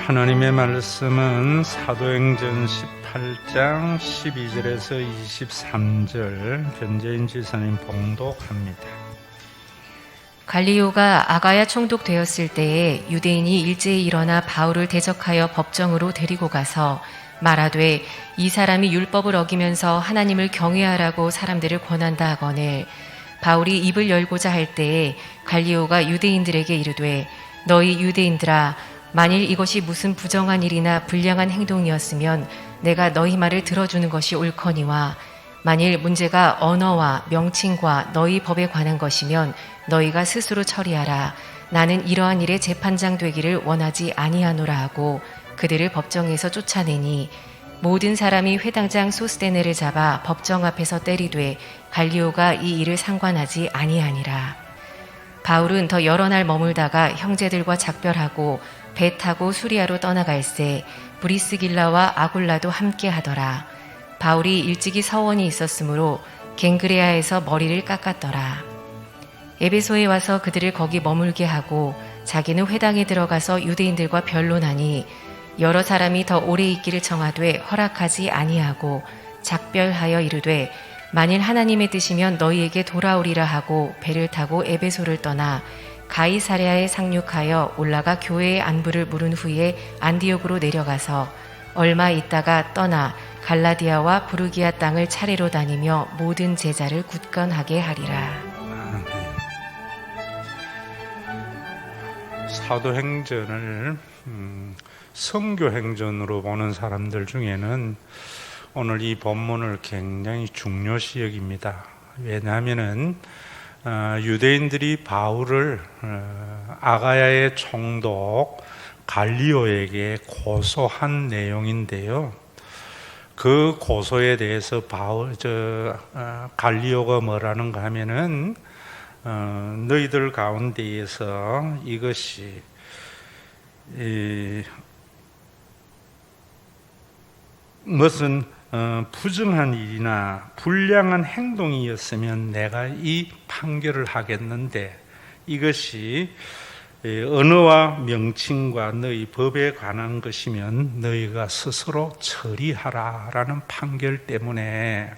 하나님의 말씀은 사도행전 18장 12절에서 23절 변재인 지사님 봉독합니다. 갈리오가 아가야 총독되었을 때에 유대인이 일제히 일어나 바울을 대적하여 법정으로 데리고 가서 말하되 이 사람이 율법을 어기면서 하나님을 경외하라고 사람들을 권한다 하거늘 바울이 입을 열고자 할 때에 갈리오가 유대인들에게 이르되 너희 유대인들아 만일 이것이 무슨 부정한 일이나 불량한 행동이었으면 내가 너희 말을 들어주는 것이 옳거니와 만일 문제가 언어와 명칭과 너희 법에 관한 것이면 너희가 스스로 처리하라. 나는 이러한 일에 재판장 되기를 원하지 아니하노라 하고 그들을 법정에서 쫓아내니 모든 사람이 회당장 소스데네를 잡아 법정 앞에서 때리되 갈리오가 이 일을 상관하지 아니하니라. 바울은 더 여러 날 머물다가 형제들과 작별하고 배 타고 수리아로 떠나갈새 브리스길라와 아굴라도 함께 하더라. 바울이 일찍이 서원이 있었으므로 갱그레아에서 머리를 깎았더라. 에베소에 와서 그들을 거기 머물게 하고 자기는 회당에 들어가서 유대인들과 변론하니 여러 사람이 더 오래 있기를 청하되 허락하지 아니하고 작별하여 이르되 만일 하나님의 뜻이면 너희에게 돌아오리라 하고 배를 타고 에베소를 떠나 가이사랴에 상륙하여 올라가 교회의 안부를 물은 후에 안디옥으로 내려가서 얼마 있다가 떠나 갈라디아와 부르기아 땅을 차례로 다니며 모든 제자를 굳건하게 하리라. 사도행전을 선교행전으로 보는 사람들 중에는 오늘 이 본문을 굉장히 중요시 여깁니다. 왜냐하면은 유대인들이 바울을 아가야의 총독 갈리오에게 고소한 내용인데요. 그 고소에 대해서 갈리오가 뭐라는가 하면은 너희들 가운데에서 이것이 무슨 부정한 일이나 불량한 행동이었으면 내가 이 판결을 하겠는데 이것이 언어와 명칭과 너희 법에 관한 것이면 너희가 스스로 처리하라라는 판결 때문에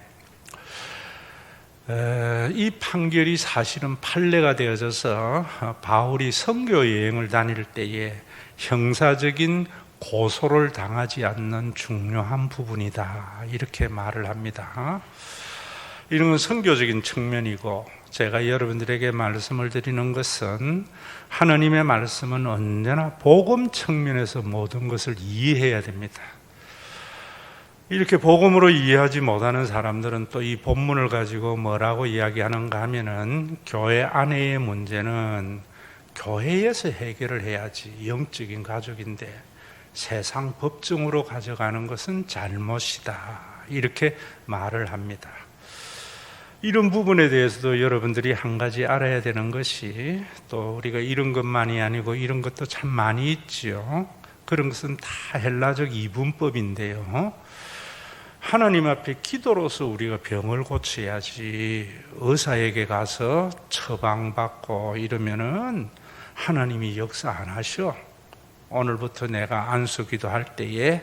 이 판결이 사실은 판례가 되어져서 바울이 선교 여행을 다닐 때에 형사적인 고소를 당하지 않는 중요한 부분이다 이렇게 말을 합니다. 이런 건 선교적인 측면이고 제가 여러분들에게 말씀을 드리는 것은 하나님의 말씀은 언제나 복음 측면에서 모든 것을 이해해야 됩니다. 이렇게 복음으로 이해하지 못하는 사람들은 또 이 본문을 가지고 뭐라고 이야기하는가 하면은 교회 안에의 문제는 교회에서 해결을 해야지 영적인 가족인데 세상 법정으로 가져가는 것은 잘못이다 이렇게 말을 합니다. 이런 부분에 대해서도 여러분들이 한 가지 알아야 되는 것이 또 우리가 이런 것만이 아니고 이런 것도 참 많이 있지요. 그런 것은 다 헬라적 이분법인데요. 하나님 앞에 기도로서 우리가 병을 고쳐야지 의사에게 가서 처방받고 이러면은 하나님이 역사 안 하셔. 오늘부터 내가 안수기도 할 때에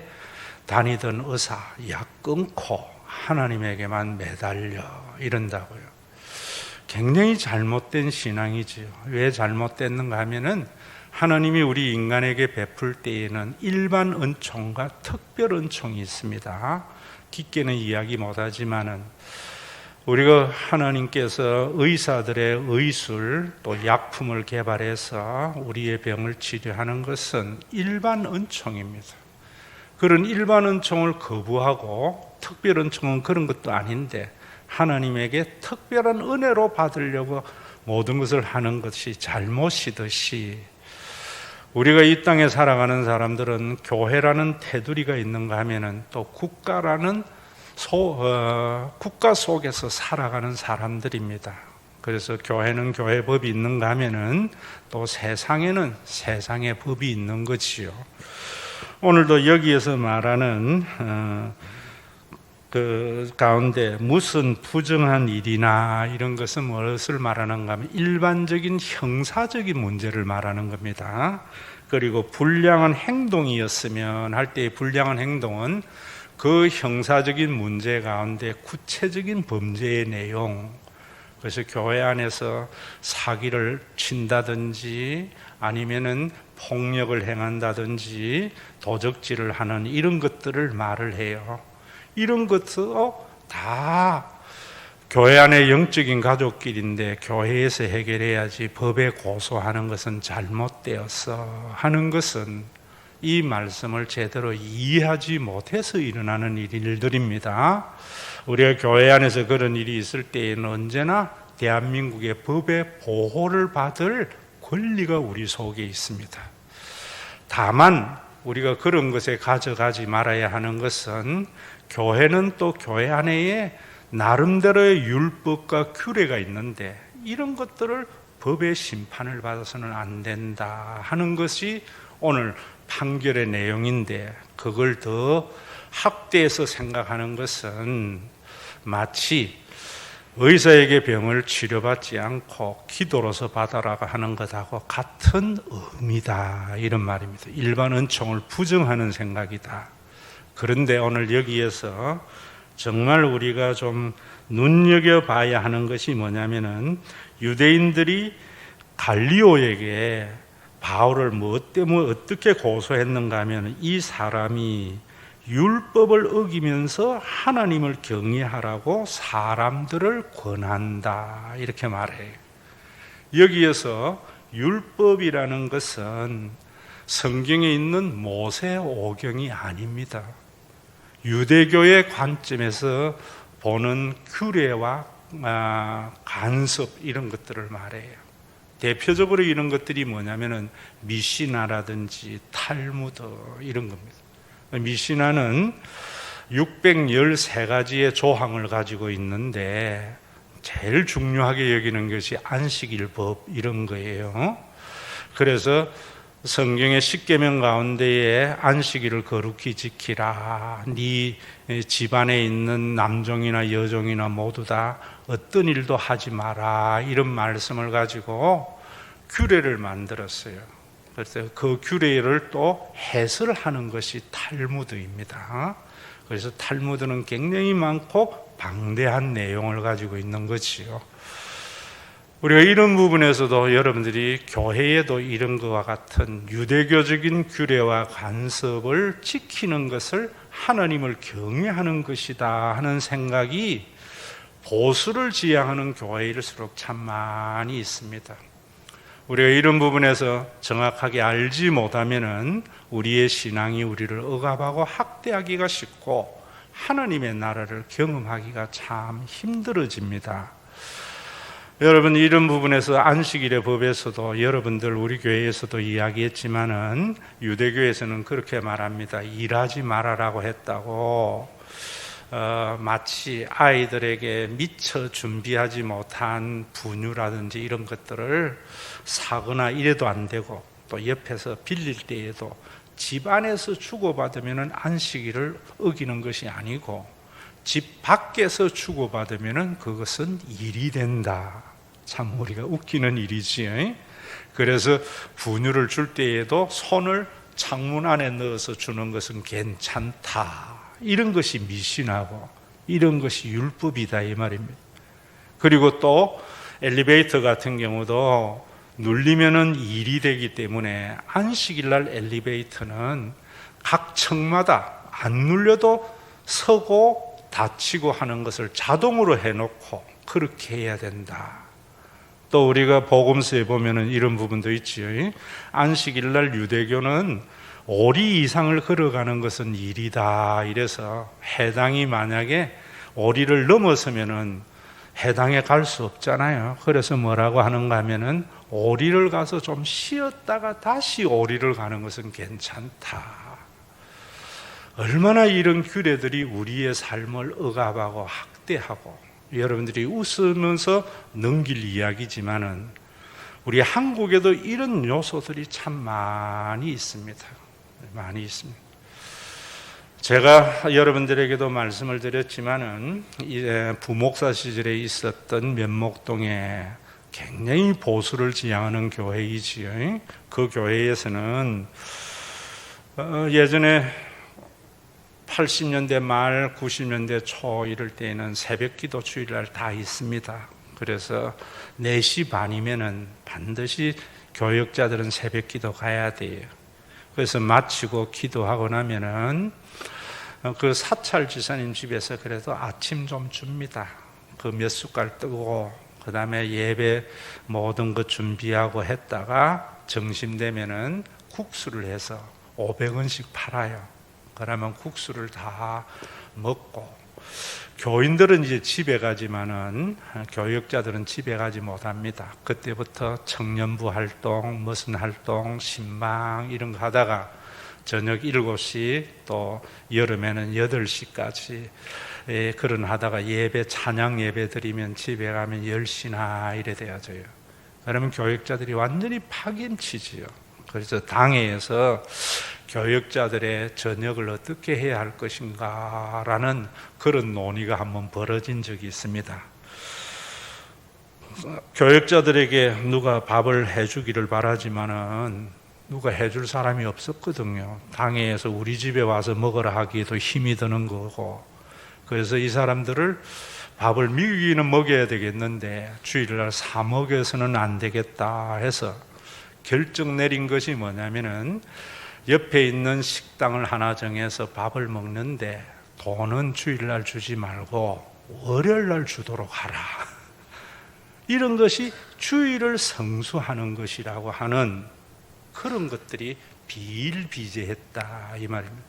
다니던 의사 약 끊고 하나님에게만 매달려 이런다고요. 굉장히 잘못된 신앙이지요. 왜 잘못됐는가 하면은 하나님이 우리 인간에게 베풀 때에는 일반 은총과 특별 은총이 있습니다. 깊게는 이야기 못하지만은 우리가 하나님께서 의사들의 의술 또 약품을 개발해서 우리의 병을 치료하는 것은 일반 은총입니다. 그런 일반 은총을 거부하고 특별 은총은 그런 것도 아닌데 하나님에게 특별한 은혜로 받으려고 모든 것을 하는 것이 잘못이듯이 우리가 이 땅에 살아가는 사람들은 교회라는 테두리가 있는가 하면은 또 국가라는 국가 속에서 살아가는 사람들입니다. 그래서 교회는 교회 법이 있는가 하면은 또 세상에는 세상의 법이 있는 거지요. 오늘도 여기에서 말하는 그 가운데 무슨 부정한 일이나 이런 것은 무엇을 말하는가 하면 일반적인 형사적인 문제를 말하는 겁니다. 그리고 불량한 행동이었으면 할 때의 불량한 행동은 그 형사적인 문제 가운데 구체적인 범죄의 내용, 그래서 교회 안에서 사기를 친다든지 아니면은 폭력을 행한다든지 도적질을 하는 이런 것들을 말을 해요. 이런 것도 다 교회 안의 영적인 가족끼리인데 교회에서 해결해야지 법에 고소하는 것은 잘못되었어 하는 것은 이 말씀을 제대로 이해하지 못해서 일어나는 일들입니다. 우리가 교회 안에서 그런 일이 있을 때에는 언제나 대한민국의 법의 보호를 받을 권리가 우리 속에 있습니다. 다만 우리가 그런 것에 가져가지 말아야 하는 것은 교회는 또 교회 안에 나름대로의 율법과 규례가 있는데 이런 것들을 법의 심판을 받아서는 안 된다 하는 것이 오늘 판결의 내용인데, 그걸 더 확대해서 생각하는 것은 마치 의사에게 병을 치료받지 않고 기도로서 받아라 하는 것하고 같은 의미다, 이런 말입니다. 일반 은총을 부정하는 생각이다. 그런데 오늘 여기에서 정말 우리가 좀 눈여겨봐야 하는 것이 뭐냐면은, 유대인들이 갈리오에게 바울을 무엇 때문에 어떻게 고소했는가 하면 이 사람이 율법을 어기면서 하나님을 경외하라고 사람들을 권한다, 이렇게 말해요. 여기에서 율법이라는 것은 성경에 있는 모세 오경이 아닙니다. 유대교의 관점에서 보는 규례와 간섭, 이런 것들을 말해요. 대표적으로 이런 것들이 뭐냐면은 미시나라든지 탈무드, 이런 겁니다. 미시나는 613가지의 조항을 가지고 있는데 제일 중요하게 여기는 것이 안식일법, 이런 거예요. 그래서 성경의 십계명 가운데에 안식일을 거룩히 지키라, 네 집안에 있는 남종이나 여종이나 모두 다 어떤 일도 하지 마라, 이런 말씀을 가지고 규례를 만들었어요. 그래서 그 규례를 또 해설하는 것이 탈무드입니다. 그래서 탈무드는 굉장히 많고 방대한 내용을 가지고 있는 것이요. 우리가 이런 부분에서도 여러분들이 교회에도 이런 것과 같은 유대교적인 규례와 간섭을 지키는 것을 하나님을 경외하는 것이다 하는 생각이 보수를 지향하는 교회일수록 참 많이 있습니다. 우리가 이런 부분에서 정확하게 알지 못하면은 우리의 신앙이 우리를 억압하고 학대하기가 쉽고 하나님의 나라를 경험하기가 참 힘들어집니다. 여러분, 이런 부분에서 안식일의 법에서도 여러분들 우리 교회에서도 이야기했지만은 유대교에서는 그렇게 말합니다. 일하지 말아라고 했다고 마치 아이들에게 미처 준비하지 못한 분유라든지 이런 것들을 사거나 이래도 안 되고, 또 옆에서 빌릴 때에도 집 안에서 주고받으면 안식일을 어기는 것이 아니고 집 밖에서 주고받으면 그것은 일이 된다. 참 우리가 웃기는 일이지. 그래서 분유를 줄 때에도 손을 창문 안에 넣어서 주는 것은 괜찮다, 이런 것이 미신하고 이런 것이 율법이다, 이 말입니다. 그리고 또 엘리베이터 같은 경우도 눌리면은 일이 되기 때문에 안식일 날 엘리베이터는 각 층마다 안 눌려도 서고 다치고 하는 것을 자동으로 해놓고 그렇게 해야 된다. 또 우리가 복음서에 보면은 이런 부분도 있지요. 안식일 날 유대교는 오리 이상을 걸어가는 것은 일이다, 이래서 해당이 만약에 오리를 넘어서면은 해당에 갈 수 없잖아요. 그래서 뭐라고 하는가 하면은 오리를 가서 좀 쉬었다가 다시 오리를 가는 것은 괜찮다. 얼마나 이런 규례들이 우리의 삶을 억압하고 학대하고, 여러분들이 웃으면서 넘길 이야기지만은 우리 한국에도 이런 요소들이 참 많이 있습니다. 많이 있습니다. 제가 여러분들에게도 말씀을 드렸지만은 부목사 시절에 있었던 면목동에 굉장히 보수를 지향하는 교회이지요. 그 교회에서는 예전에 80년대 말 90년대 초 이럴 때에는 새벽기도 주일날 다 있습니다. 그래서 4시 반이면은 반드시 교역자들은 새벽기도 가야 돼요. 그래서 마치고 기도하고 나면은 그 사찰 지사님 집에서 그래도 아침 좀 줍니다. 그 몇 숟갈 뜨고 그 다음에 예배 모든 것 준비하고 했다가 점심되면은 국수를 해서 500원씩 팔아요. 그러면 국수를 다 먹고 교인들은 이제 집에 가지만은 교역자들은 집에 가지 못합니다. 그때부터 청년부 활동, 무슨 활동, 신방 이런 거 하다가 저녁 7시 또 여름에는 8시까지 그런 하다가 예배 찬양 예배 드리면 집에 가면 10시나 이래 되어져요. 그러면 교역자들이 완전히 파김치지요. 그래서 당회에서 교역자들의 저녁을 어떻게 해야 할 것인가 라는 그런 논의가 한번 벌어진 적이 있습니다. 교역자들에게 누가 밥을 해주기를 바라지만은 누가 해줄 사람이 없었거든요. 당회에서 우리 집에 와서 먹으라 하기에도 힘이 드는 거고, 그래서 이 사람들을 밥을 미기는 먹여야 되겠는데 주일날 사 먹여서는 안 되겠다 해서 결정 내린 것이 뭐냐면은 옆에 있는 식당을 하나 정해서 밥을 먹는데 돈은 주일날 주지 말고 월요일날 주도록 하라. 이런 것이 주일을 성수하는 것이라고 하는 그런 것들이 비일비재했다 이 말입니다.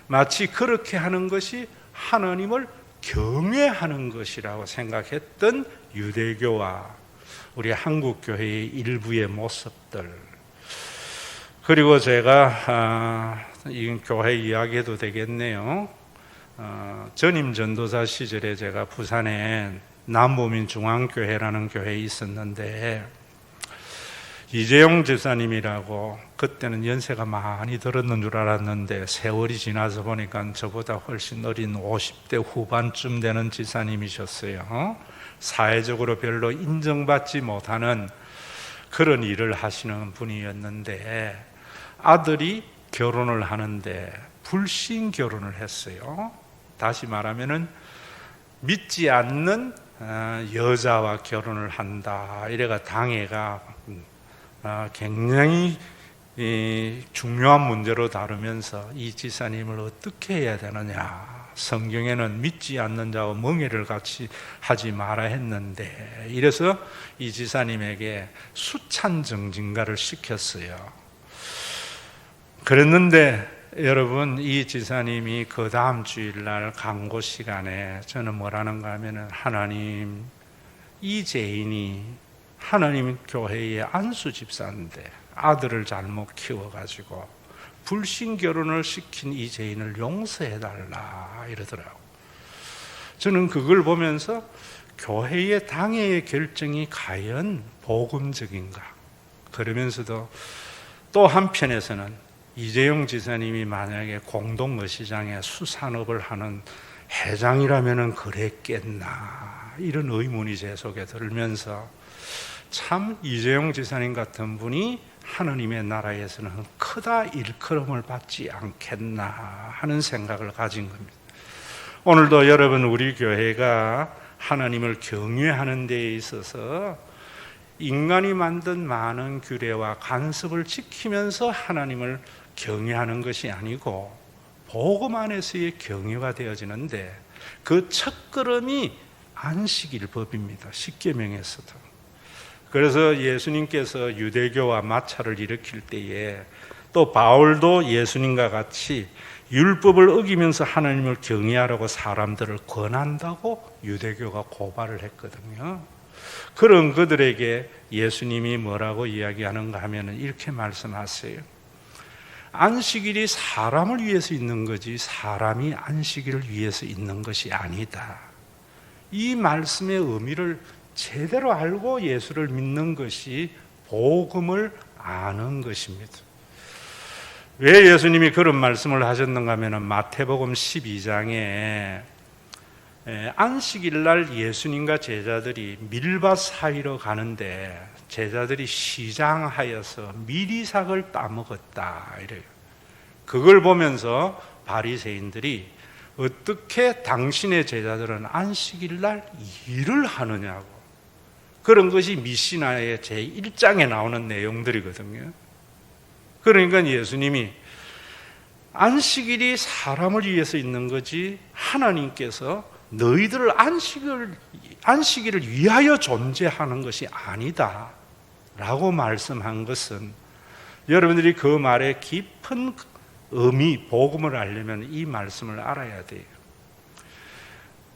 마치 그렇게 하는 것이 하나님을 경외하는 것이라고 생각했던 유대교와 우리 한국교회의 일부의 모습들, 그리고 제가 이 교회 이야기해도 되겠네요. 전임 전도사 시절에 제가 부산에 남보민 중앙교회라는 교회에 있었는데 이재용 집사님이라고, 그때는 연세가 많이 들었는 줄 알았는데 세월이 지나서 보니까 저보다 훨씬 어린 50대 후반쯤 되는 집사님이셨어요. 사회적으로 별로 인정받지 못하는 그런 일을 하시는 분이었는데 아들이 결혼을 하는데 불신 결혼을 했어요. 다시 말하면은 믿지 않는 여자와 결혼을 한다. 이래가 당회가 굉장히 중요한 문제로 다루면서 이 지사님을 어떻게 해야 되느냐. 성경에는 믿지 않는 자와 멍해를 같이 하지 마라 했는데, 이래서 이 지사님에게 수찬 정진가를 시켰어요. 그랬는데 여러분, 이 지사님이 그 다음 주일날 강고 시간에 저는 뭐라는가 하면은, 하나님, 이 죄인이 하나님 교회의 안수 집사인데 아들을 잘못 키워가지고 불신 결혼을 시킨 이 죄인을 용서해달라 이러더라고. 저는 그걸 보면서 교회의 당회의 결정이 과연 복음적인가, 그러면서도 또 한편에서는 이재용 지사님이 만약에 공동의시장에 수산업을 하는 회장이라면 그랬겠나, 이런 의문이 제 속에 들면서 참 이재용 지사님 같은 분이 하나님의 나라에서는 크다 일컬음을 받지 않겠나 하는 생각을 가진 겁니다. 오늘도 여러분, 우리 교회가 하나님을 경외하는 데에 있어서 인간이 만든 많은 규례와 간섭을 지키면서 하나님을 경외하는 것이 아니고 복음 안에서의 경외가 되어지는데, 그 첫걸음이 안식일 법입니다. 십계명에서도. 그래서 예수님께서 유대교와 마찰을 일으킬 때에 또 바울도 예수님과 같이 율법을 어기면서 하나님을 경외하라고 사람들을 권한다고 유대교가 고발을 했거든요. 그런 그들에게 예수님이 뭐라고 이야기하는가 하면 이렇게 말씀하세요. 안식일이 사람을 위해서 있는 거지 사람이 안식일을 위해서 있는 것이 아니다. 이 말씀의 의미를 제대로 알고 예수를 믿는 것이 복음을 아는 것입니다. 왜 예수님이 그런 말씀을 하셨는가 하면 마태복음 12장에 안식일 날 예수님과 제자들이 밀밭 사이로 가는데 제자들이 시장하여서 미리삭을 따먹었다 이래요. 그걸 보면서 바리새인들이 어떻게 당신의 제자들은 안식일 날 일을 하느냐고, 그런 것이 미시나의 제1장에 나오는 내용들이거든요. 그러니까 예수님이 안식일이 사람을 위해서 있는 거지 하나님께서 너희들을 안식일을 위하여 존재하는 것이 아니다 라고 말씀한 것은, 여러분들이 그 말의 깊은 의미, 복음을 알려면 이 말씀을 알아야 돼요.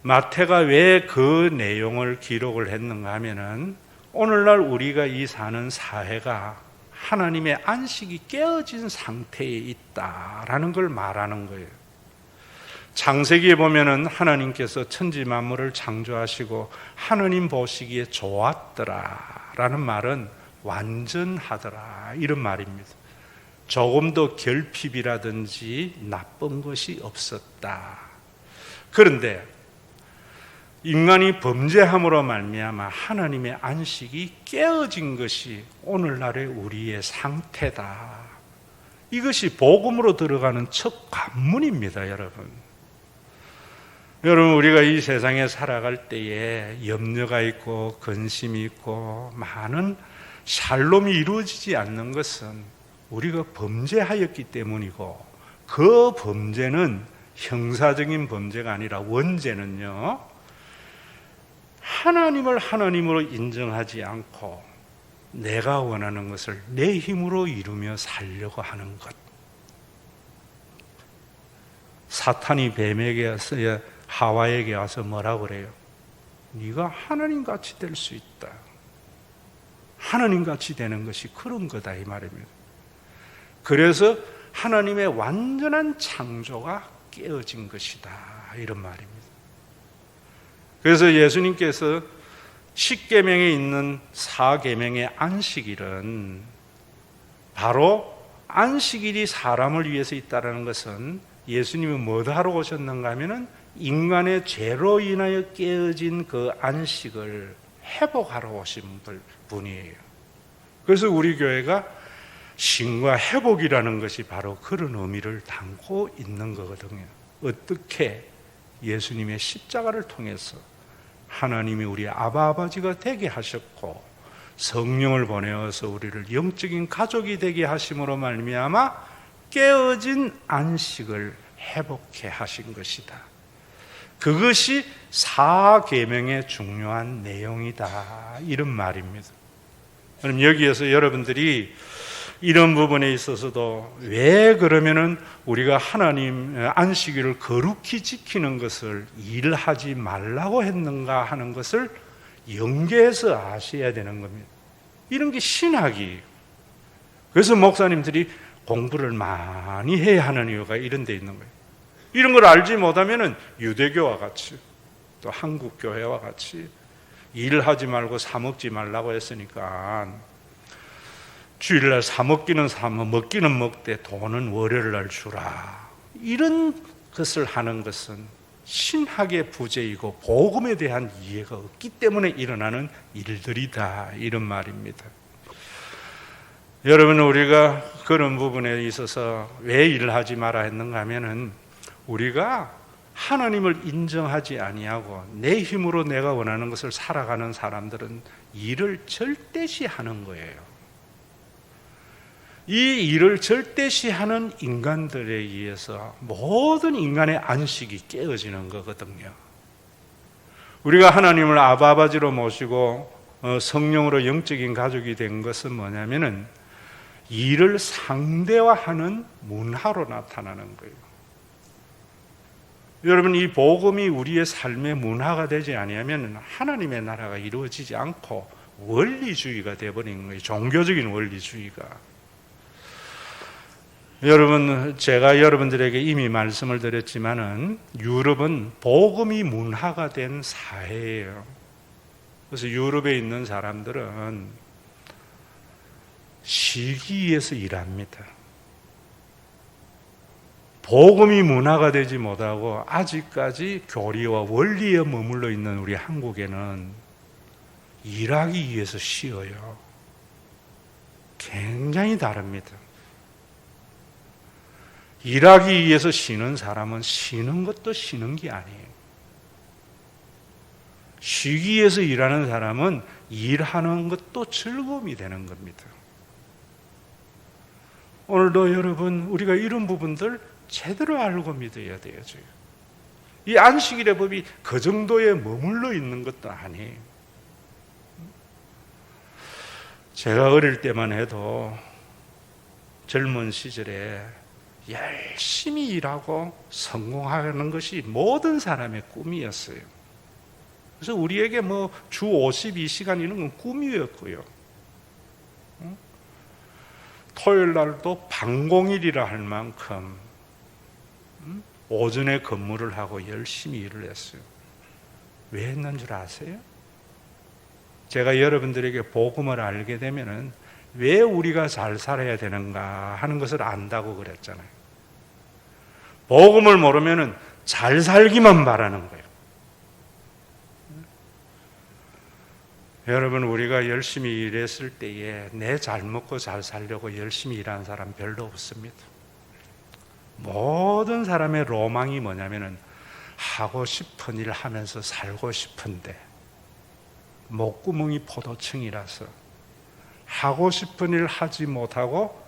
마태가 왜 그 내용을 기록을 했는가 하면은 오늘날 우리가 이 사는 사회가 하나님의 안식이 깨어진 상태에 있다라는 걸 말하는 거예요. 창세기에 보면은 하나님께서 천지 만물을 창조하시고 하느님 보시기에 좋았더라라는 말은 완전하더라 이런 말입니다. 조금도 결핍이라든지 나쁜 것이 없었다. 그런데 인간이 범죄함으로 말미암아 하나님의 안식이 깨어진 것이 오늘날의 우리의 상태다. 이것이 복음으로 들어가는 첫 관문입니다, 여러분. 여러분, 우리가 이 세상에 살아갈 때에 염려가 있고 근심이 있고 많은 샬롬이 이루어지지 않는 것은 우리가 범죄하였기 때문이고, 그 범죄는 형사적인 범죄가 아니라 원죄는요, 하나님을 하나님으로 인정하지 않고 내가 원하는 것을 내 힘으로 이루며 살려고 하는 것. 사탄이 뱀에게 와서, 하와에게 와서 뭐라고 그래요? 네가 하나님같이 될 수 있다. 하나님같이 되는 것이 그런 거다 이 말입니다. 그래서 하나님의 완전한 창조가 깨어진 것이다 이런 말입니다. 그래서 예수님께서 10계명에 있는 4계명의 안식일은 바로 안식일이 사람을 위해서 있다는 것은 예수님이 뭐 하러 오셨는가 하면은 인간의 죄로 인하여 깨어진 그 안식을 회복하러 오신 분이에요. 그래서 우리 교회가 신과 회복이라는 것이 바로 그런 의미를 담고 있는 거거든요. 어떻게 예수님의 십자가를 통해서 하나님이 우리 아버지가 되게 하셨고 성령을 보내어서 우리를 영적인 가족이 되게 하심으로 말미암아 깨어진 안식을 회복해 하신 것이다. 그것이 4계명의 중요한 내용이다 이런 말입니다. 그럼 여기에서 여러분들이 이런 부분에 있어서도 왜 그러면은 우리가 하나님 안식일을 거룩히 지키는 것을 일하지 말라고 했는가 하는 것을 연계해서 아셔야 되는 겁니다. 이런 게 신학이에요. 그래서 목사님들이 공부를 많이 해야 하는 이유가 이런 데 있는 거예요. 이런 걸 알지 못하면은 유대교와 같이 또 한국교회와 같이 일하지 말고 사 먹지 말라고 했으니까 주일날 사 먹기는 사 먹기는 먹되 돈은 월요일날 주라, 이런 것을 하는 것은 신학의 부재이고 복음에 대한 이해가 없기 때문에 일어나는 일들이다 이런 말입니다. 여러분, 우리가 그런 부분에 있어서 왜 일을 하지 마라 했는가 하면은 우리가 하나님을 인정하지 아니하고 내 힘으로 내가 원하는 것을 살아가는 사람들은 일을 절대시하는 거예요. 이 일을 절대시하는 인간들에 의해서 모든 인간의 안식이 깨어지는 거거든요. 우리가 하나님을 아버지로 모시고 성령으로 영적인 가족이 된 것은 뭐냐면은 일을 상대화하는 문화로 나타나는 거예요. 여러분, 이 복음이 우리의 삶의 문화가 되지 아니하면 하나님의 나라가 이루어지지 않고 원리주의가 되어버리는 거예요. 종교적인 원리주의가. 여러분, 제가 여러분들에게 이미 말씀을 드렸지만은 유럽은 복음이 문화가 된 사회예요. 그래서 유럽에 있는 사람들은 쉬기 위해서 일합니다. 복음이 문화가 되지 못하고 아직까지 교리와 원리에 머물러 있는 우리 한국에는 일하기 위해서 쉬어요. 굉장히 다릅니다. 일하기 위해서 쉬는 사람은 쉬는 것도 쉬는 게 아니에요. 쉬기 위해서 일하는 사람은 일하는 것도 즐거움이 되는 겁니다. 오늘도 여러분, 우리가 이런 부분들 제대로 알고 믿어야 돼요. 이 안식일의 법이 그 정도에 머물러 있는 것도 아니에요. 제가 어릴 때만 해도 젊은 시절에 열심히 일하고 성공하는 것이 모든 사람의 꿈이었어요. 그래서 우리에게 뭐 주 52시간 이런 건 꿈이었고요. 토요일 날도 방공일이라 할 만큼 오전에 근무를 하고 열심히 일을 했어요. 왜 했는 줄 아세요? 제가 여러분들에게 복음을 알게 되면은 왜 우리가 잘 살아야 되는가 하는 것을 안다고 그랬잖아요. 복음을 모르면은 잘 살기만 바라는 거예요. 여러분, 우리가 열심히 일했을 때에 내 잘 먹고 잘 살려고 열심히 일하는 사람 별로 없습니다. 모든 사람의 로망이 뭐냐면은 하고 싶은 일 하면서 살고 싶은데 목구멍이 포도청이라서 하고 싶은 일 하지 못하고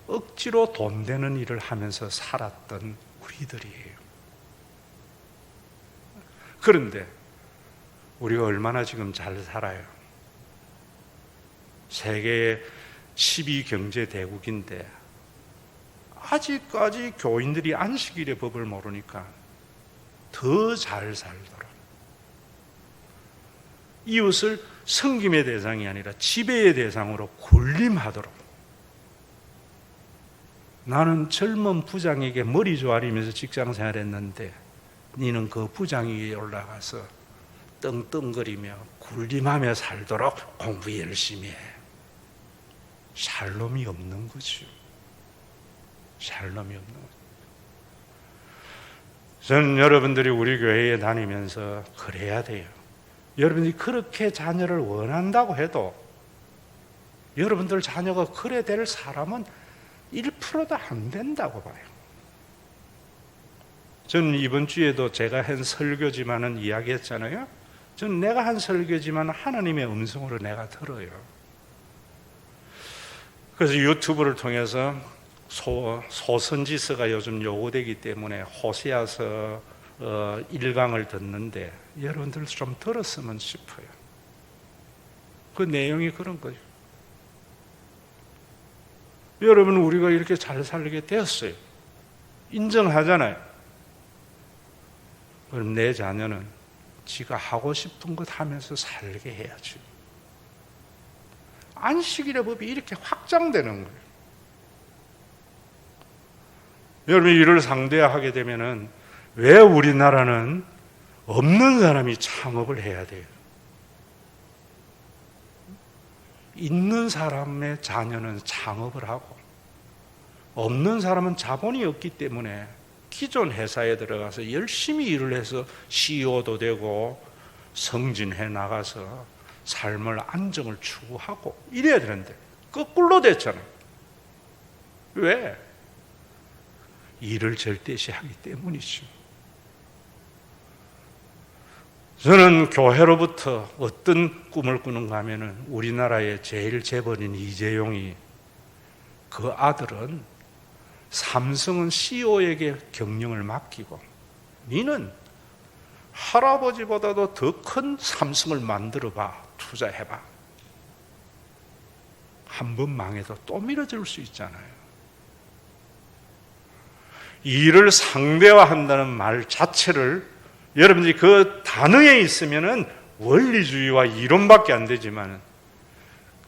억지로 돈 되는 일을 하면서 살았던 우리들이에요. 그런데 우리가 얼마나 지금 잘 살아요. 세계의 12경제 대국인데 아직까지 교인들이 안식일의 법을 모르니까 더 잘 살도록, 이웃을 섬김의 대상이 아니라 지배의 대상으로 군림하도록. 나는 젊은 부장에게 머리 조아리면서 직장 생활했는데 너는 그 부장 위에 올라가서 떵떵거리며 군림하며 살도록 공부 열심히 해. 샬롬이 없는 거죠. 샬롬이 없는 거죠. 저는 여러분들이 우리 교회에 다니면서 그래야 돼요. 여러분들이 그렇게 자녀를 원한다고 해도 여러분들 자녀가 그래 될 사람은 1%도 안 된다고 봐요. 저는 이번 주에도 제가 한 설교지만은 이야기했잖아요. 저는 내가 한 설교지만 하나님의 음성으로 내가 들어요. 그래서 유튜브를 통해서 소선지서가 요즘 요구되기 때문에 호세아서 1강을 듣는데 여러분들 좀 들었으면 싶어요. 그 내용이 그런 거죠. 여러분, 우리가 이렇게 잘 살게 되었어요. 인정하잖아요. 그럼 내 자녀는 지가 하고 싶은 것 하면서 살게 해야죠. 안식일의 법이 이렇게 확장되는 거예요. 여러분, 이를 상대하게 되면은 왜 우리나라는 없는 사람이 창업을 해야 돼요? 있는 사람의 자녀는 창업을 하고 없는 사람은 자본이 없기 때문에 기존 회사에 들어가서 열심히 일을 해서 CEO도 되고 승진해 나가서 삶을 안정을 추구하고 이래야 되는데 거꾸로 됐잖아요. 왜? 일을 절대시하기 때문이죠. 저는 교회로부터 어떤 꿈을 꾸는가 하면은 우리나라의 제일 재벌인 이재용이 그 아들은 삼성은 CEO에게 경영을 맡기고 너는 할아버지보다도 더 큰 삼성을 만들어봐, 투자해봐. 한 번 망해도 또 밀어줄 수 있잖아요. 일을 상대화한다는 말 자체를 여러분들이 그 단어에 있으면은 원리주의와 이론밖에 안 되지만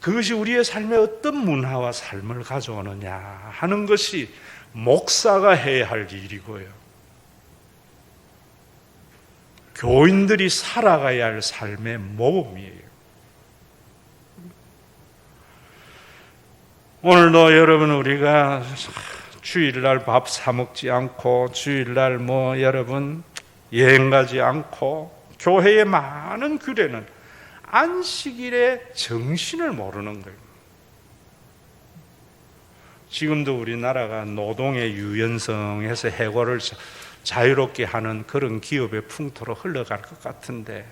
그것이 우리의 삶에 어떤 문화와 삶을 가져오느냐 하는 것이 목사가 해야 할 일이고요. 교인들이 살아가야 할 삶의 모범이에요. 오늘도 여러분, 우리가 주일날 밥 사 먹지 않고 주일날 여러분 여행 가지 않고 교회의 많은 규례는 안식일의 정신을 모르는 거예요. 지금도 우리나라가 노동의 유연성에서 해고를 자유롭게 하는 그런 기업의 풍토로 흘러갈 것 같은데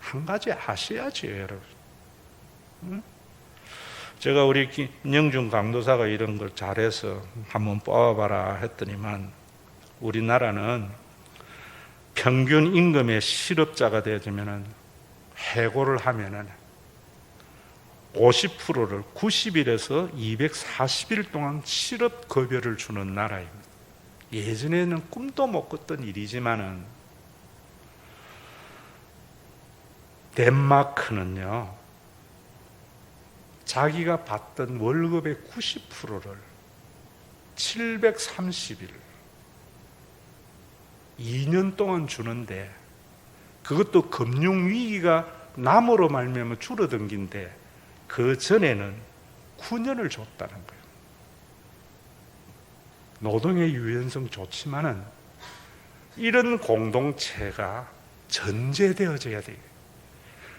한 가지 아셔야죠, 여러분. 응? 제가 우리 김영준 강도사가 이런 걸 잘해서 한번 뽑아봐라 했더니만 우리나라는 평균 임금의 실업자가 되어지면은 해고를 하면은 50%를 90일에서 240일 동안 실업급여를 주는 나라입니다. 예전에는 꿈도 못 꿨던 일이지만은 덴마크는요, 자기가 받던 월급의 90%를 730일 2년 동안 주는데, 그것도 금융위기가 남으로 말미암아 줄어든 긴데 그 전에는 9년을 줬다는 거예요. 노동의 유연성 좋지만은 이런 공동체가 전제되어져야 돼요.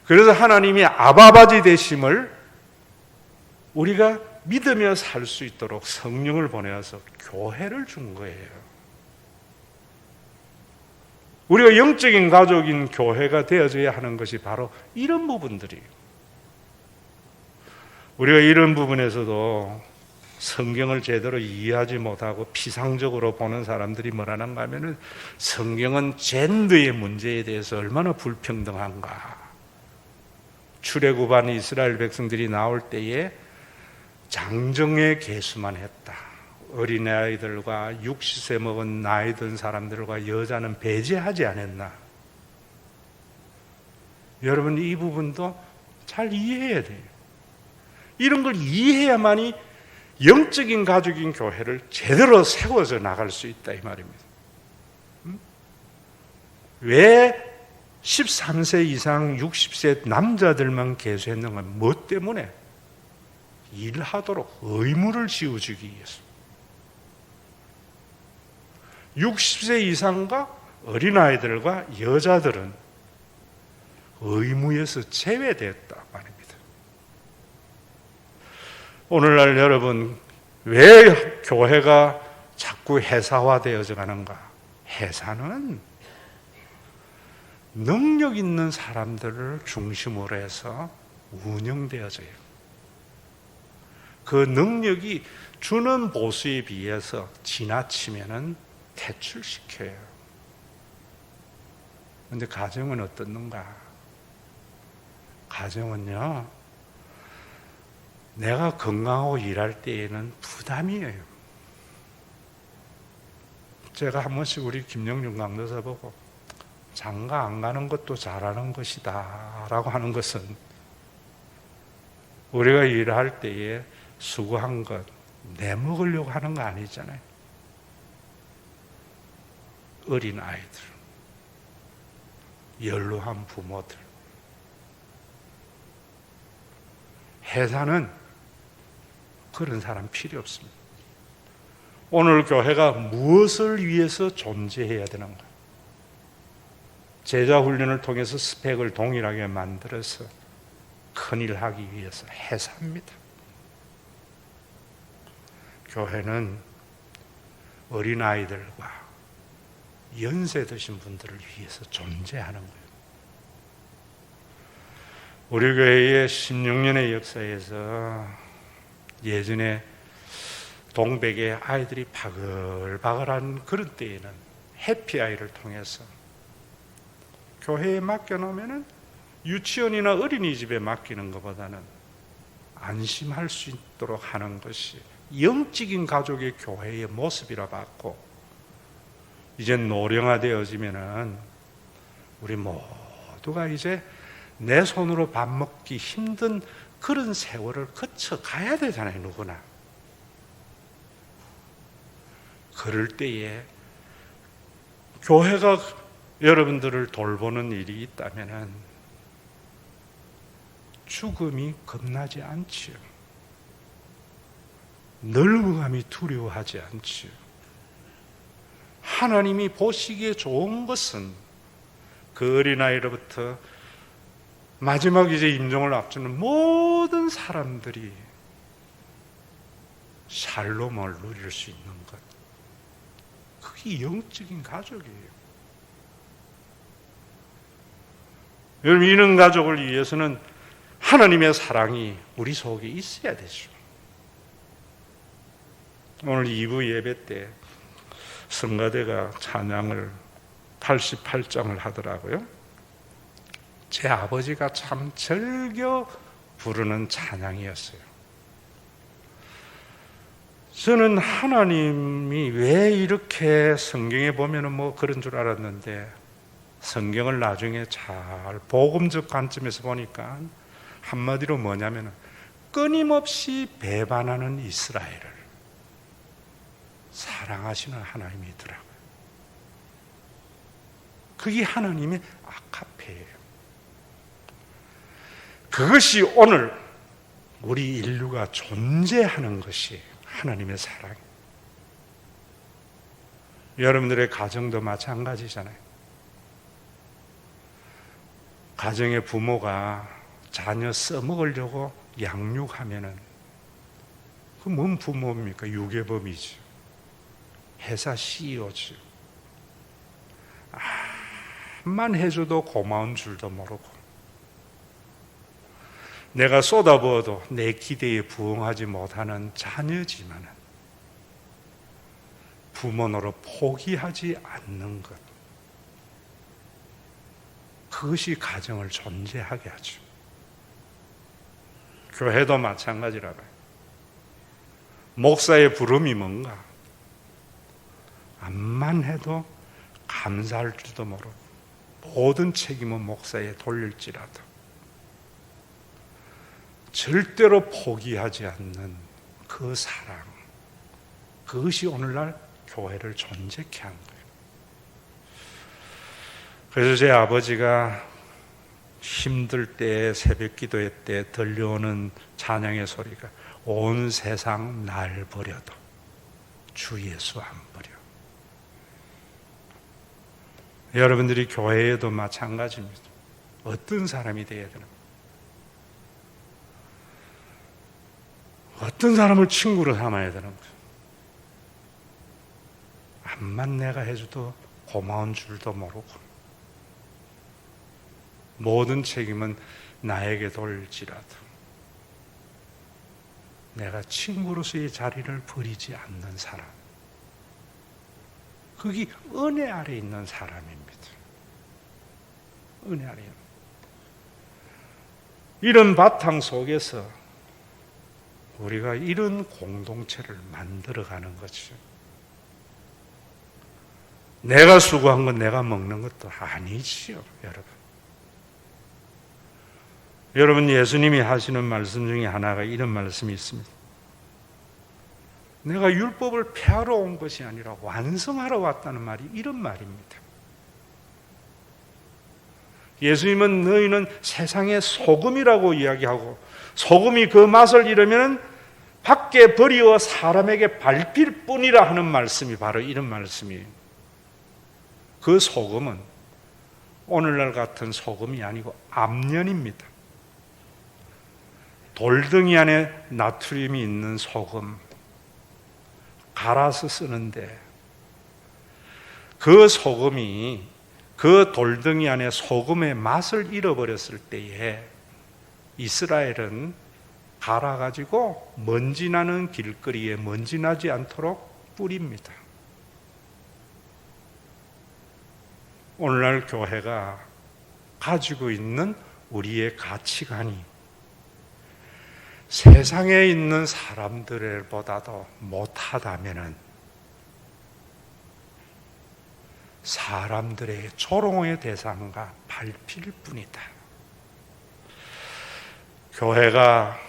그래서 하나님이 아바바지 되심을 우리가 믿으며 살 수 있도록 성령을 보내어서 교회를 준 거예요. 우리가 영적인 가족인 교회가 되어져야 하는 것이 바로 이런 부분들이에요. 우리가 이런 부분에서도 성경을 제대로 이해하지 못하고 피상적으로 보는 사람들이 뭐라는가 하면은 성경은 젠더의 문제에 대해서 얼마나 불평등한가. 출애굽한 이스라엘 백성들이 나올 때에 장정의 계수만 했다. 어린아이들과 60세 먹은 나이 든 사람들과 여자는 배제하지 않았나. 여러분, 이 부분도 잘 이해해야 돼요. 이런 걸 이해해야만이 영적인 가족인 교회를 제대로 세워서 나갈 수 있다 이 말입니다. 왜 13세 이상 60세 남자들만 계수했는가? 뭐 때문에? 일하도록 의무를 지어주기 위해서. 60세 이상과 어린아이들과 여자들은 의무에서 제외됐다 말입니다. 오늘날 여러분, 왜 교회가 자꾸 회사화되어져 가는가? 회사는 능력 있는 사람들을 중심으로 해서 운영되어져요. 그 능력이 주는 보수에 비해서 지나치면은 퇴출시켜요. 그런데 가정은 어떻는가? 가정은요, 내가 건강하고 일할 때에는 부담이에요. 제가 한 번씩 우리 김영준 강도사 보고 장가 안 가는 것도 잘하는 것이다 라고 하는 것은 우리가 일할 때에 수고한 것 내 먹으려고 하는 거 아니잖아요. 어린 아이들, 연로한 부모들. 회사는 그런 사람 필요 없습니다. 오늘 교회가 무엇을 위해서 존재해야 되는가? 제자 훈련을 통해서 스펙을 동일하게 만들어서 큰일 하기 위해서 회사입니다. 교회는 어린아이들과 연세 드신 분들을 위해서 존재하는 거예요. 우리 교회의 16년의 역사에서 예전에 동백의 아이들이 바글바글한 그런 때에는 해피아이를 통해서 교회에 맡겨놓으면 유치원이나 어린이집에 맡기는 것보다는 안심할 수 있도록 하는 것이 영적인 가족의 교회의 모습이라 봤고, 이제 노령화되어지면은 우리 모두가 이제 내 손으로 밥 먹기 힘든 그런 세월을 거쳐 가야 되잖아요, 누구나. 그럴 때에 교회가 여러분들을 돌보는 일이 있다면은 죽음이 겁나지 않지요. 늙어감이 두려워하지 않지요. 하나님이 보시기에 좋은 것은 그 어린아이로부터 마지막 이제 임종을 앞두는 모든 사람들이 샬롬을 누릴 수 있는 것. 그게 영적인 가족이에요. 여러분, 이런 가족을 위해서는 하나님의 사랑이 우리 속에 있어야 되죠. 오늘 2부 예배 때 성가대가 찬양을 88장을 하더라고요. 제 아버지가 참 즐겨 부르는 찬양이었어요. 저는 하나님이 왜 이렇게 성경에 보면은 뭐 그런 줄 알았는데, 성경을 나중에 잘 복음적 관점에서 보니까 한마디로 뭐냐면은 끊임없이 배반하는 이스라엘을 사랑하시는 하나님이더라고요. 그게 하나님의 아카페예요. 그것이 오늘 우리 인류가 존재하는 것이 하나님의 사랑. 여러분들의 가정도 마찬가지잖아요. 가정의 부모가 자녀 써먹으려고 양육하면은 그 뭔 부모입니까? 유괴범이죠. 회사 CEO죠. 암만 해줘도 고마운 줄도 모르고, 내가 쏟아부어도 내 기대에 부응하지 못하는 자녀지만은 부모노릇 포기하지 않는 것, 그것이 가정을 존재하게 하죠. 교회도 마찬가지라고요. 목사의 부름이 뭔가? 암만 해도 감사할 줄도 모르고 모든 책임은 목사에 돌릴지라도 절대로 포기하지 않는 그 사랑, 그것이 오늘날 교회를 존재케 한 거예요. 그래서 제 아버지가 힘들 때, 새벽 기도회 때 들려오는 찬양의 소리가 온 세상 날 버려도 주 예수 안 버려. 여러분들이 교회에도 마찬가지입니다. 어떤 사람이 되어야 되는 거예요? 어떤 사람을 친구로 삼아야 되는 거예요? 암만 내가 해줘도 고마운 줄도 모르고 모든 책임은 나에게 돌지라도 내가 친구로서의 자리를 버리지 않는 사람, 그게 은혜 아래 있는 사람입니다. 은혜 아래. 이런 바탕 속에서 우리가 이런 공동체를 만들어가는 거죠. 내가 수고한 건 내가 먹는 것도 아니지요, 여러분. 여러분, 예수님이 하시는 말씀 중에 하나가 이런 말씀이 있습니다. 내가 율법을 폐하러 온 것이 아니라 완성하러 왔다는 말이 이런 말입니다. 예수님은 너희는 세상의 소금이라고 이야기하고, 소금이 그 맛을 잃으면 밖에 버리어 사람에게 밟힐 뿐이라 하는 말씀이 바로 이런 말씀이에요. 그 소금은 오늘날 같은 소금이 아니고 암연입니다. 돌덩이 안에 나트륨이 있는 소금 갈아서 쓰는데, 그 소금이 그 돌덩이 안에 소금의 맛을 잃어버렸을 때에 이스라엘은 갈아가지고 먼지 나는 길거리에 먼지 나지 않도록 뿌립니다. 오늘날 교회가 가지고 있는 우리의 가치관이 세상에 있는 사람들보다도 못하다면은 사람들의 조롱의 대상과 밟힐 뿐이다. 교회가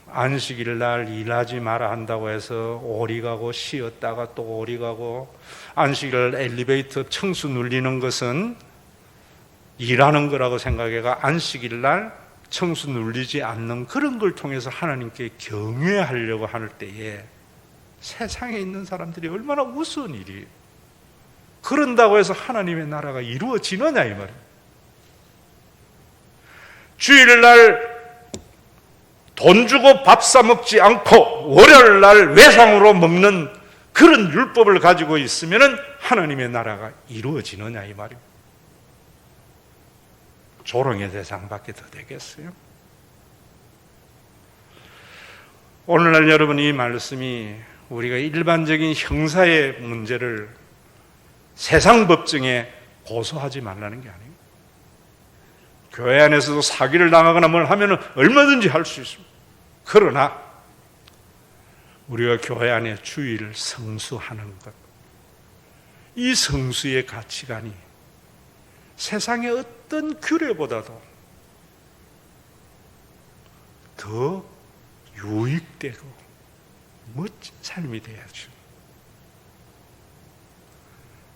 안식일 날 일하지 마라 한다고 해서 오리 가고 쉬었다가 또 오리 가고, 안식일 엘리베이터 청수 눌리는 것은 일하는 거라고 생각해가 안식일 날 청수 눌리지 않는 그런 걸 통해서 하나님께 경외하려고 할 때에 세상에 있는 사람들이 얼마나 우스운 일이에요. 그런다고 해서 하나님의 나라가 이루어지느냐 이 말이에요. 주일날 돈 주고 밥 사 먹지 않고 월요일날 외상으로 먹는 그런 율법을 가지고 있으면 하나님의 나라가 이루어지느냐 이 말이에요. 조롱의 대상밖에 더 되겠어요? 오늘날 여러분, 이 말씀이 우리가 일반적인 형사의 문제를 세상 법정에 고소하지 말라는 게 아니에요. 교회 안에서도 사기를 당하거나 뭘 하면 얼마든지 할 수 있습니다. 그러나 우리가 교회 안에 주의를 성수하는 것, 이 성수의 가치관이 세상의 어떤 규례보다도 더 유익되고 멋진 삶이 돼야죠.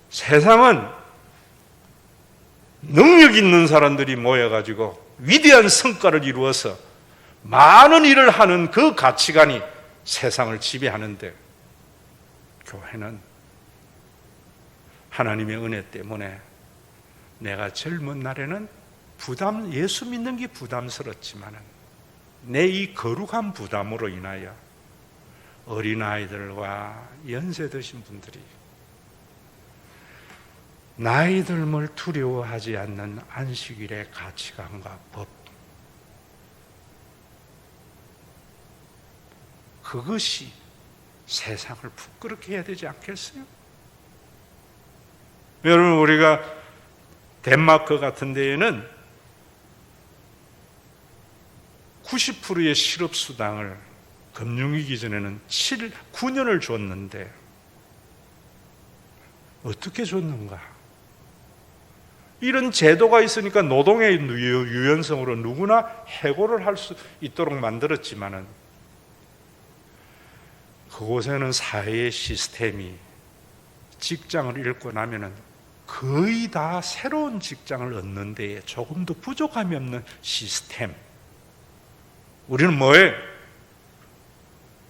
세상은 능력 있는 사람들이 모여가지고 위대한 성과를 이루어서 많은 일을 하는 그 가치관이 세상을 지배하는데, 교회는 하나님의 은혜 때문에 내가 젊은 날에는 예수 믿는 게 부담스럽지만 내 이 거룩한 부담으로 인하여 어린아이들과 연세 드신 분들이 나이 들음을 두려워하지 않는 안식일의 가치관과 법, 그것이 세상을 부끄럽게 해야 되지 않겠어요? 여러분, 우리가 덴마크 같은 데에는 90%의 실업수당을 금융위기 전에는 9년을 줬는데 어떻게 줬는가? 이런 제도가 있으니까 노동의 유연성으로 누구나 해고를 할 수 있도록 만들었지만은, 그곳에는 사회의 시스템이 직장을 잃고 나면은 거의 다 새로운 직장을 얻는 데에 조금도 부족함이 없는 시스템. 우리는 뭐예요?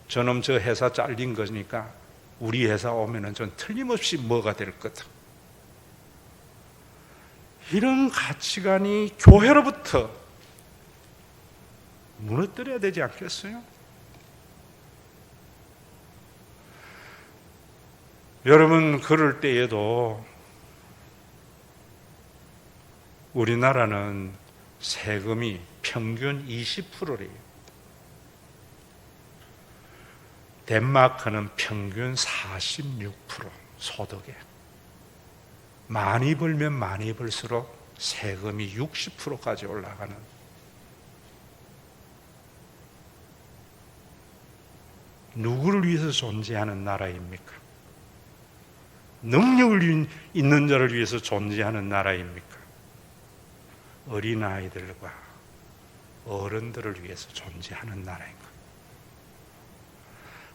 저놈 저 회사 잘린 거니까 우리 회사 오면은 좀 틀림없이 뭐가 될 거다. 이런 가치관이 교회로부터 무너뜨려야 되지 않겠어요? 여러분, 그럴 때에도 우리나라는 세금이 평균 20%래요. 덴마크는 평균 46% 소득에. 많이 벌면 많이 벌수록 세금이 60%까지 올라가는. 누구를 위해서 존재하는 나라입니까? 능력을 있는 자를 위해서 존재하는 나라입니까? 어린아이들과 어른들을 위해서 존재하는 나라인가?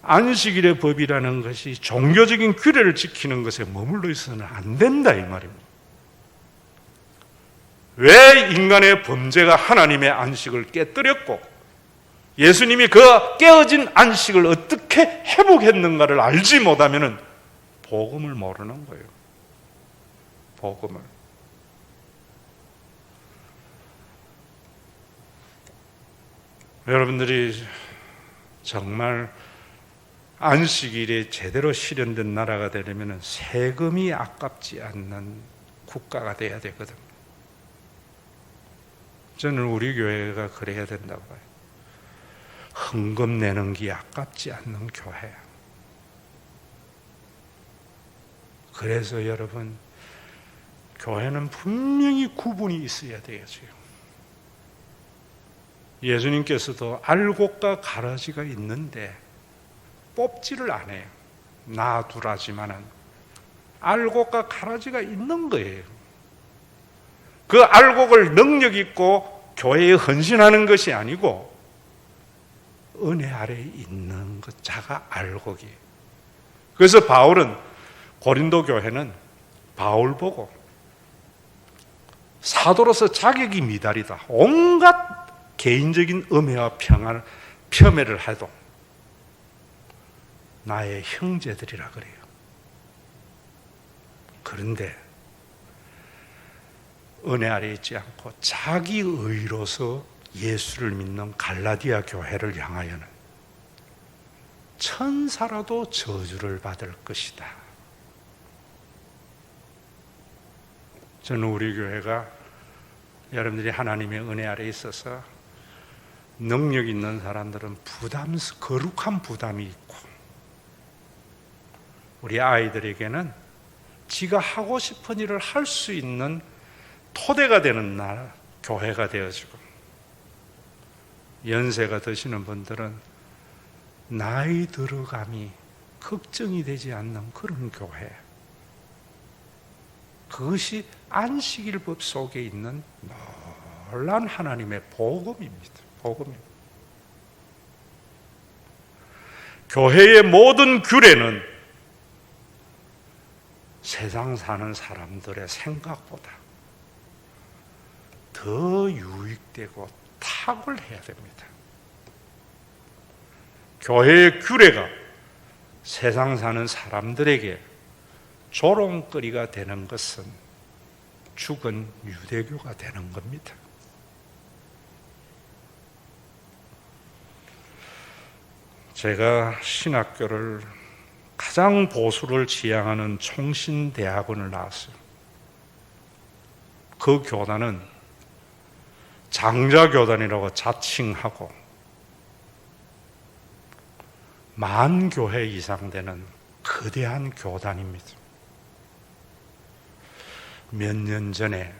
안식일의 법이라는 것이 종교적인 규례를 지키는 것에 머물러 있어서는 안 된다 이 말입니다. 왜 인간의 범죄가 하나님의 안식을 깨뜨렸고 예수님이 그 깨어진 안식을 어떻게 회복했는가를 알지 못하면 복음을 모르는 거예요. 복음을. 여러분들이 정말 안식일에 제대로 실현된 나라가 되려면 세금이 아깝지 않는 국가가 돼야 되거든. 저는 우리 교회가 그래야 된다고 봐요. 헌금 내는 게 아깝지 않는 교회야. 그래서 여러분, 교회는 분명히 구분이 있어야 되겠어요. 예수님께서도 알곡과 가라지가 있는데 뽑지를 안 해요. 놔두라지만은 알곡과 가라지가 있는 거예요. 그 알곡을 능력 있고 교회에 헌신하는 것이 아니고 은혜 아래에 있는 것 자가 알곡이에요. 그래서 바울은 고린도 교회는 바울 보고 사도로서 자격이 미달이다. 온갖 개인적인 음해와 폄훼를 해도 나의 형제들이라 그래요. 그런데 은혜 아래 있지 않고 자기 의로서 예수를 믿는 갈라디아 교회를 향하여는 천사라도 저주를 받을 것이다. 저는 우리 교회가 여러분들이 하나님의 은혜 아래 있어서 능력 있는 사람들은 거룩한 부담이 있고, 우리 아이들에게는 지가 하고 싶은 일을 할 수 있는 토대가 되는 교회가 되어지고, 연세가 드시는 분들은 나이 들어감이 걱정이 되지 않는 그런 교회, 그것이 안식일법 속에 있는 놀라운 하나님의 복음입니다. 복음입니다. 교회의 모든 규례는 세상 사는 사람들의 생각보다 더 유익되고 탁월해야 됩니다. 교회의 규례가 세상 사는 사람들에게 조롱거리가 되는 것은 죽은 유대교가 되는 겁니다. 제가 신학교를 가장 보수를 지향하는 총신대학원을 나왔어요. 그 교단은 장자교단이라고 자칭하고 10,000교회 이상 되는 거대한 교단입니다. 몇 년 전에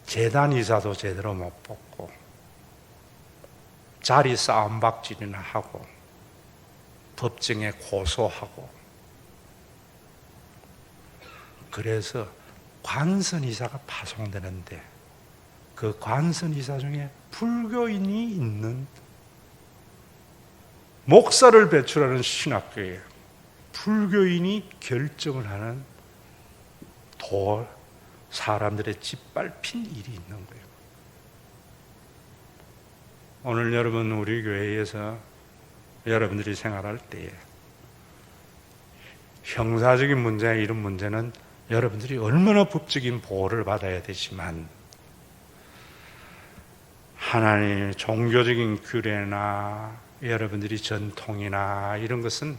재단 이사도 제대로 못 뽑고 자리 싸움박질이나 하고 법정에 고소하고, 그래서 관선이사가 파송되는데 그 관선이사 중에 불교인이 있는, 목사를 배출하는 신학교에 불교인이 결정을 하는 사람들의 짓밟힌 일이 있는 거예요. 오늘 여러분, 우리 교회에서 여러분들이 생활할 때에 형사적인 문제나 이런 문제는 여러분들이 얼마나 법적인 보호를 받아야 되지만, 하나님의 종교적인 규례나 여러분들이 전통이나 이런 것은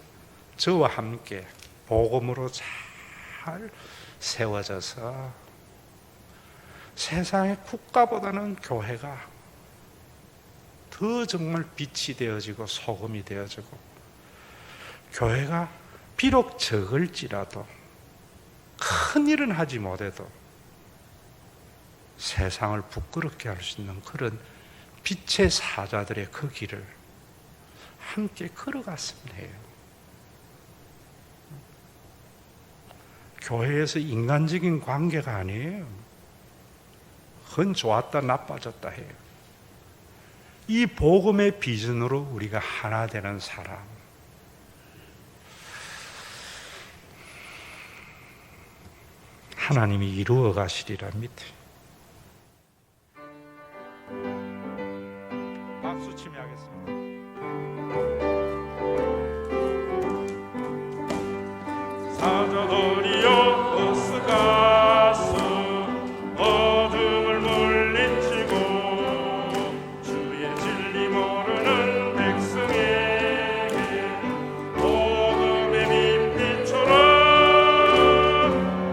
저와 함께 복음으로 잘 세워져서 세상의 국가보다는 교회가 더 정말 빛이 되어지고 소금이 되어지고, 교회가 비록 적을지라도 큰 일은 하지 못해도 세상을 부끄럽게 할 수 있는 그런 빛의 사자들의 그 길을 함께 걸어갔으면 해요. 교회에서 인간적인 관계가 아니에요. 헌 좋았다 나빠졌다 해요. 이 복음의 비전으로 우리가 하나 되는 사람, 하나님이 이루어 가시리랍니다. 박수 치며 하겠습니다. 사자들이여 어스가수 어둠을 물리치고 주의 진리 모르는 백성에게 복음의 빛 비춰라.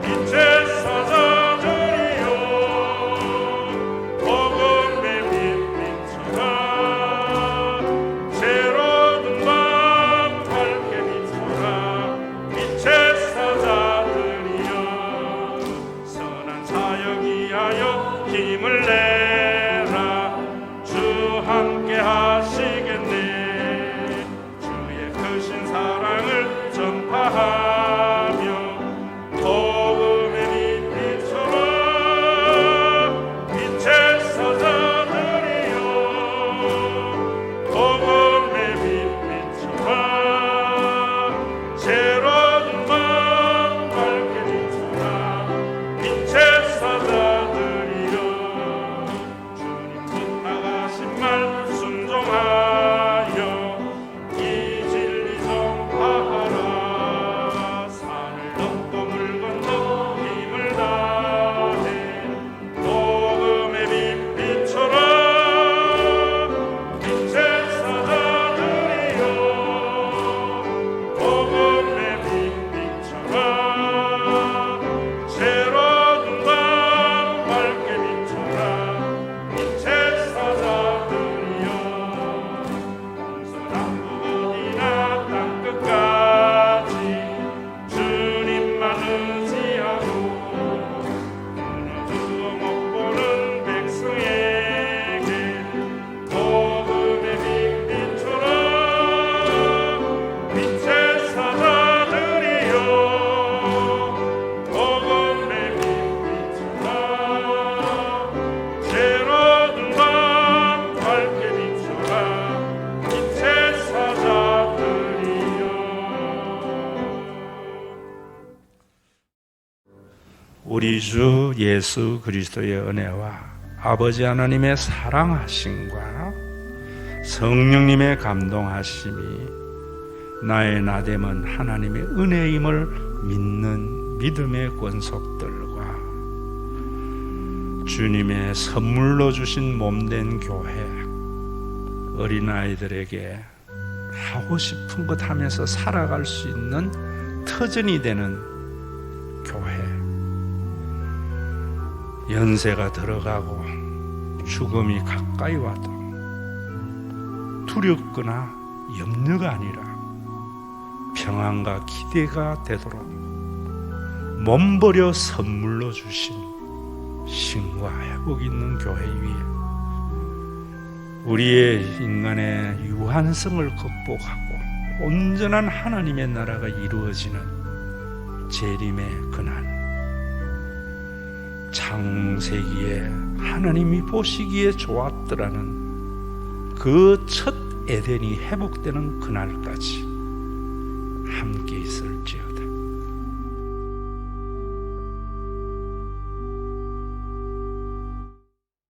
빛의 사자들이여 복음의 빛 비춰라. 새로운 밤 밝게 비춰라. 빛의 사자 우리 주 예수 그리스도의 은혜와 아버지 하나님의 사랑하심과 성령님의 감동하심이 나의 나됨은 하나님의 은혜임을 믿는 믿음의 권속들과 주님의 선물로 주신 몸된 교회, 어린아이들에게 하고 싶은 것 하면서 살아갈 수 있는 터전이 되는 교회, 연세가 들어가고 죽음이 가까이 와도 두렵거나 염려가 아니라 평안과 기대가 되도록 몸버려 선물로 주신 신과 회복 있는 교회 위에 우리의 인간의 유한성을 극복하고 온전한 하나님의 나라가 이루어지는 재림의 그날, 창세기에 하나님이 보시기에 좋았더라는 그 첫 에덴이 회복되는 그날까지 함께 있을지어다.